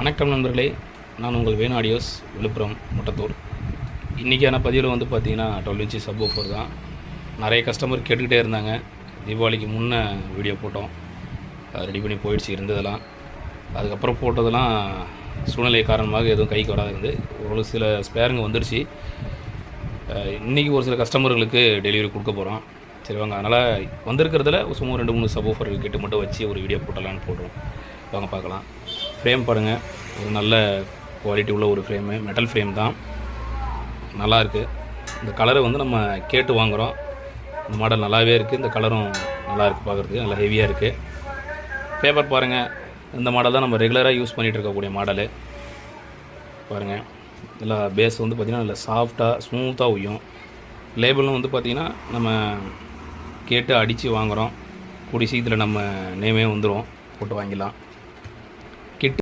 வணக்கம் நண்பர்களே, நான் உங்கள் வேணு ஆடியோஸ், விழுப்புரம் முட்டத்தூர். இன்றைக்கான பதிவில் வந்து பார்த்திங்கன்னா 12 இன்ச்சு சப்வூஃபர் தான். நிறைய கஸ்டமர் கேட்டுக்கிட்டே இருந்தாங்க. தீபாவளிக்கு முன்னே வீடியோ போட்டோம், ரெடி பண்ணி போயிடுச்சு இருந்ததெல்லாம். அதுக்கப்புறம் போட்டதெல்லாம் சூழ்நிலை காரணமாக எதுவும் கைக்கு வராது இருந்து ஒரு சில ஸ்பேருங்க வந்துடுச்சு. இன்றைக்கி ஒரு சில கஸ்டமர்களுக்கு டெலிவரி கொடுக்க போகிறோம். சரி வாங்க, அதனால் வந்திருக்கிறதுல சும்மா 2-3 சப்வூஃபர் கிட்ட மட்டும் வச்சு ஒரு வீடியோ போட்டலான்னு போடுறோம். வாங்க பார்க்கலாம். ஃப்ரேம் பாருங்கள், ஒரு நல்ல குவாலிட்டி உள்ள ஒரு ஃப்ரேமு, மெட்டல் ஃப்ரேம் தான், நல்லாயிருக்கு. இந்த கலரை வந்து நம்ம கேட்டு வாங்குகிறோம். இந்த மாடல் நல்லாவே இருக்குது. இந்த கலரும் நல்லா இருக்குது, பார்க்குறதுக்கு நல்லா ஹெவியாக இருக்குது. பேப்பர் பாருங்கள், இந்த மாடல் தான் நம்ம ரெகுலராக யூஸ் பண்ணிகிட்டு இருக்கக்கூடிய மாடலு. பாருங்கள், நல்லா பேஸ் வந்து பார்த்திங்கன்னா நல்லா சாஃப்டாக ஸ்மூத்தாக உய்யும். லேபிளும் வந்து பார்த்திங்கன்னா நம்ம கேட்டு அடித்து வாங்குகிறோம். கூடிய சீக்கிரத்தில் நம்ம நேமே வந்துடும், போட்டு வாங்கிடலாம்.